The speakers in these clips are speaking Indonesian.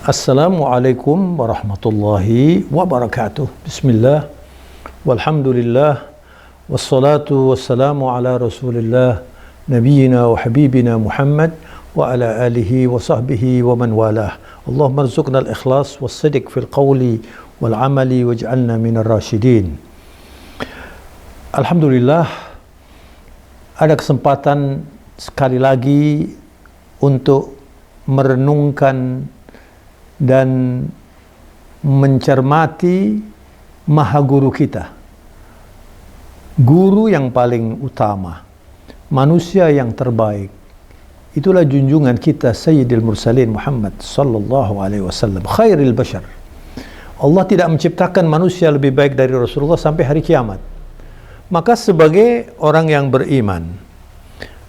Assalamualaikum warahmatullahi wabarakatuh. Bismillah, walhamdulillah, wassalatu wassalamu ala rasulillah, nabiyina wa habibina Muhammad wa ala alihi wa sahbihi wa man walah. Allahumma rzuqna al-ikhlas was-sidq fil qawli wal amali waj'alna minar rasyidin. Alhamdulillah, ada kesempatan sekali lagi untuk merenungkan dan mencermati maha guru kita, guru yang paling utama, manusia yang terbaik. Itulah junjungan kita Sayyidil Mursalin Muhammad sallallahu alaihi wasallam, khairil bashar. Allah tidak menciptakan manusia lebih baik dari Rasulullah sampai hari kiamat. Maka sebagai orang yang beriman,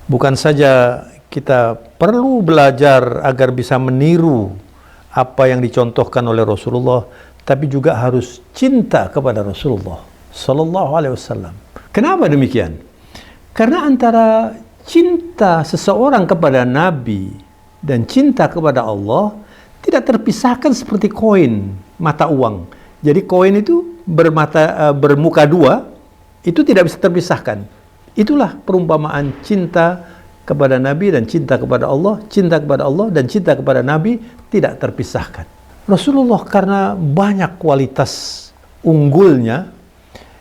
bukan saja kita perlu belajar agar bisa meniru apa yang dicontohkan oleh Rasulullah, tapi juga harus cinta kepada Rasulullah sallallahu alaihi wasallam. Kenapa demikian? Karena antara cinta seseorang kepada Nabi dan cinta kepada Allah tidak terpisahkan seperti koin mata uang. Jadi koin itu bermuka dua, itu tidak bisa terpisahkan. Itulah perumpamaan cinta kepada Nabi dan cinta kepada Allah, cinta kepada Allah dan cinta kepada Nabi tidak terpisahkan. Rasulullah karena banyak kualitas unggulnya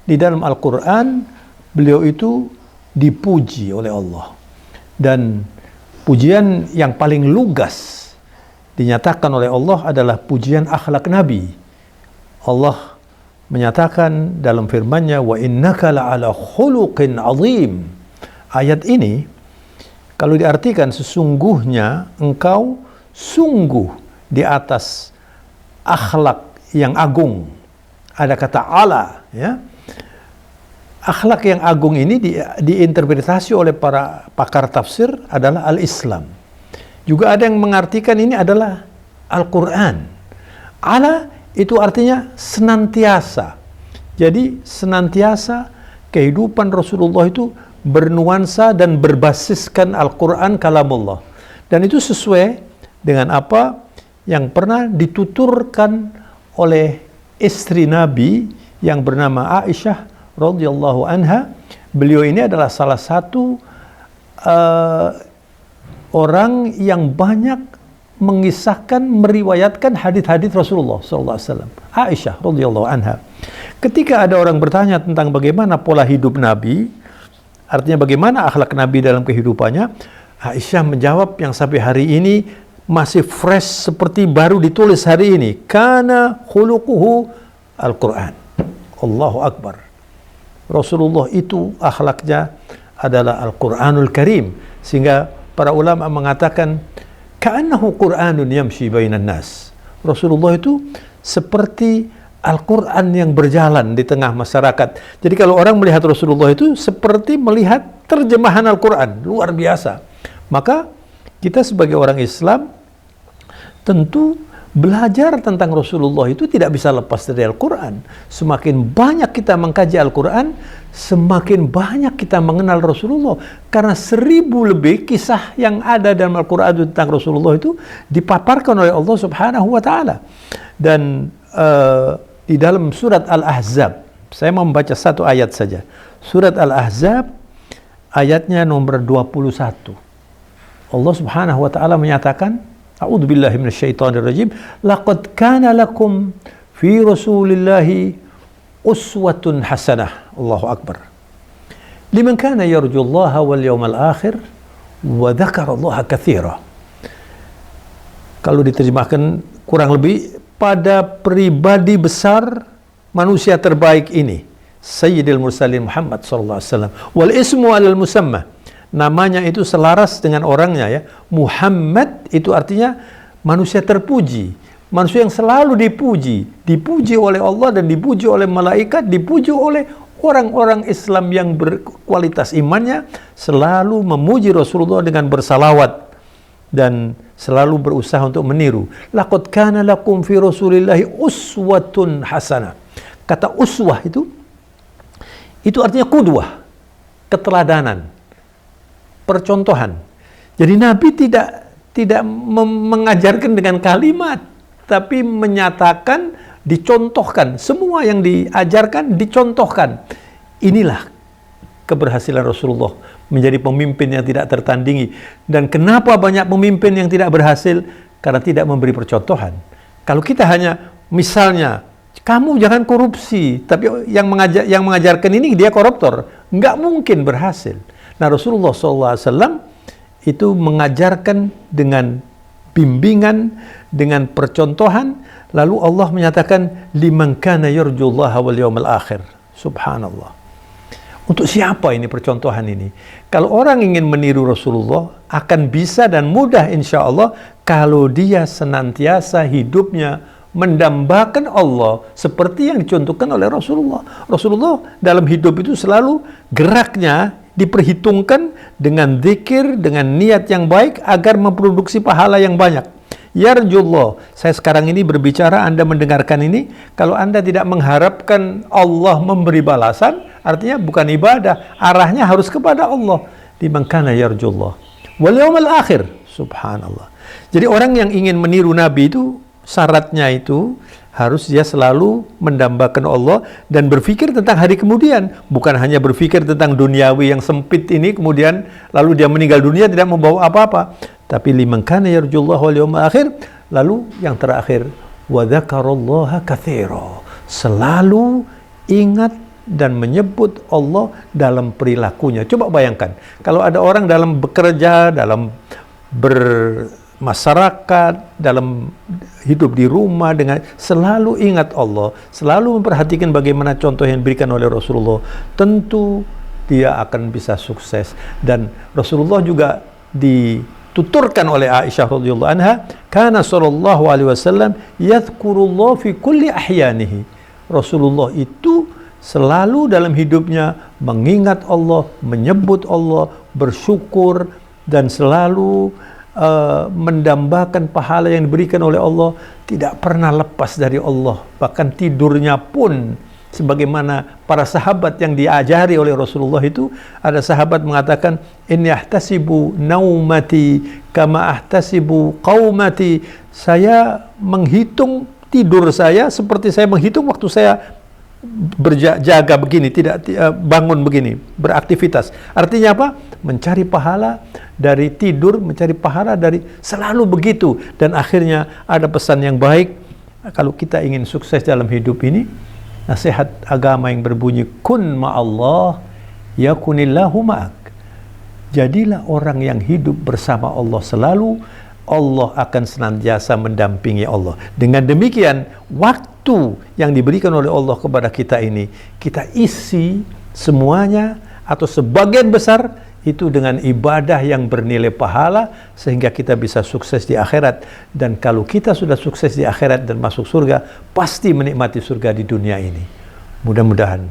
di dalam Al-Quran, beliau itu dipuji oleh Allah. Dan pujian yang paling lugas dinyatakan oleh Allah adalah pujian akhlak Nabi. Allah menyatakan dalam firman-Nya, wa innaka la'ala khuluqin azim. Ayat ini kalau diartikan sesungguhnya engkau sungguh di atas akhlak yang agung. Ada kata ala, ya. Akhlak yang agung ini diinterpretasi oleh para pakar tafsir adalah al-Islam. Juga ada yang mengartikan ini adalah Al-Quran. Ala itu artinya senantiasa. Jadi senantiasa kehidupan Rasulullah itu bernuansa dan berbasiskan Al-Quran kalamullah. Dan itu sesuai dengan apa yang pernah dituturkan oleh istri Nabi yang bernama Aisyah radhiyallahu anha. Beliau ini adalah salah satu orang yang banyak mengisahkan, meriwayatkan hadits-hadits Rasulullah sallallahu alaihi wasallam. Aisyah radhiyallahu anha. Ketika ada orang bertanya tentang bagaimana pola hidup Nabi, artinya bagaimana akhlak Nabi dalam kehidupannya, Aisyah menjawab yang sampai hari ini masih fresh seperti baru ditulis hari ini. Kana khuluquhu Al-Quran. Allahu Akbar. Rasulullah itu akhlaknya adalah Al-Quranul Karim. Sehingga para ulama mengatakan, ka'annahu Qur'anun yamshi bainan nas. Rasulullah itu seperti Al-Quran yang berjalan di tengah masyarakat. Jadi kalau orang melihat Rasulullah itu seperti melihat terjemahan Al-Quran. Luar biasa. Maka kita sebagai orang Islam tentu belajar tentang Rasulullah itu tidak bisa lepas dari Al-Quran. Semakin banyak kita mengkaji Al-Quran, semakin banyak kita mengenal Rasulullah. Karena 1000 lebih kisah yang ada dalam Al-Quran tentang Rasulullah itu dipaparkan oleh Allah Subhanahu wa Ta'ala. Dan di dalam surat Al-Ahzab, saya mau membaca satu ayat saja. Surat Al-Ahzab ayatnya nomor 21. Allah Subhanahu wa Ta'ala menyatakan, a'udzubillahi minasyaitonirrajim, laqad kana lakum fi rasulillahi uswatun hasanah. Allahu akbar. Liman kana yarjullaha wal yawmal akhir wa dzakarallaha katsira. Kalau diterjemahkan kurang lebih, pada pribadi besar manusia terbaik ini, Sayyidil Mursalin Muhammad sallallahu alaihi wasallam. Wal ismu alal musamma. Namanya itu selaras dengan orangnya, ya. Muhammad itu artinya manusia terpuji, manusia yang selalu dipuji oleh Allah dan dipuji oleh malaikat, dipuji oleh orang-orang Islam yang berkualitas imannya, selalu memuji Rasulullah dengan bersalawat dan selalu berusaha untuk meniru. Laqad kana lakum fi Rasulillahi uswatun hasanah. Kata uswah itu artinya qudwah. keteladanan, percontohan. Jadi Nabi tidak mengajarkan dengan kalimat, tapi menyatakan, dicontohkan. Semua yang diajarkan dicontohkan. Inilah keberhasilan Rasulullah menjadi pemimpin yang tidak tertandingi. Dan kenapa banyak pemimpin yang tidak berhasil? Karena tidak memberi percontohan. Kalau kita hanya misalnya, kamu jangan korupsi, tapi yang mengajarkan ini dia koruptor, nggak mungkin berhasil. Nah, Rasulullah SAW itu mengajarkan dengan bimbingan, dengan percontohan. Lalu Allah menyatakan, liman kana yarjullaha wal yawmal akhir. Subhanallah. Untuk siapa ini percontohan ini? Kalau orang ingin meniru Rasulullah, akan bisa dan mudah insya Allah kalau dia senantiasa hidupnya mendambakan Allah seperti yang dicontohkan oleh Rasulullah. Rasulullah dalam hidup itu selalu geraknya diperhitungkan dengan zikir, dengan niat yang baik agar memproduksi pahala yang banyak. Yarjullah, saya sekarang ini berbicara, Anda mendengarkan ini, kalau Anda tidak mengharapkan Allah memberi balasan, artinya bukan ibadah, arahnya harus kepada Allah. Liman kana yarjullah wal yawmal akhir. Subhanallah. Jadi orang yang ingin meniru Nabi itu, syaratnya itu harus dia selalu mendambakan Allah dan berpikir tentang hari kemudian, bukan hanya berpikir tentang duniawi yang sempit ini, kemudian lalu dia meninggal dunia tidak membawa apa-apa. Tapi liman kana yarjullaha wal yawmal akhir, lalu yang terakhir, wa dzakarallaha katsira, selalu ingat dan menyebut Allah dalam perilakunya. Coba bayangkan, kalau ada orang dalam bekerja, dalam bermasyarakat, dalam hidup di rumah, dengan selalu ingat Allah, selalu memperhatikan bagaimana contoh yang diberikan oleh Rasulullah, tentu dia akan bisa sukses. Dan Rasulullah juga dituturkan oleh Aisyah radhiyallahu anha, kana sallallahu alaihi wasallam yadhkurullah fi kulli ahyanihi. Rasulullah itu selalu dalam hidupnya mengingat Allah, menyebut Allah, bersyukur, dan selalu mendambakan pahala yang diberikan oleh Allah, tidak pernah lepas dari Allah. Bahkan tidurnya pun sebagaimana para sahabat yang diajari oleh Rasulullah itu, ada sahabat mengatakan, inni ahtasibu naumati kama ahtasibu qaumati, saya menghitung tidur saya seperti saya menghitung waktu saya berjaga begini, tidak bangun begini, beraktivitas. Artinya apa? Mencari pahala dari tidur, mencari pahala dari selalu begitu. Dan akhirnya ada pesan yang baik, kalau kita ingin sukses dalam hidup ini, nasihat agama yang berbunyi, kun ma'allah yakunillahu ma'ak. Jadilah orang yang hidup bersama Allah selalu, Allah akan senantiasa mendampingi Allah. Dengan demikian, waktu yang diberikan oleh Allah kepada kita ini, kita isi semuanya atau sebagian besar itu dengan ibadah yang bernilai pahala, sehingga kita bisa sukses di akhirat. Dan kalau kita sudah sukses di akhirat dan masuk surga, pasti menikmati surga di dunia ini. Mudah-mudahan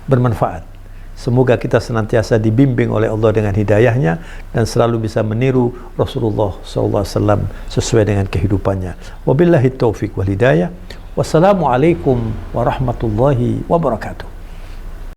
bermanfaat. Semoga kita senantiasa dibimbing oleh Allah dengan hidayahnya dan selalu bisa meniru Rasulullah SAW sesuai dengan kehidupannya. Wabillahi taufiq wal hidayah. Wassalamualaikum warahmatullahi wabarakatuh.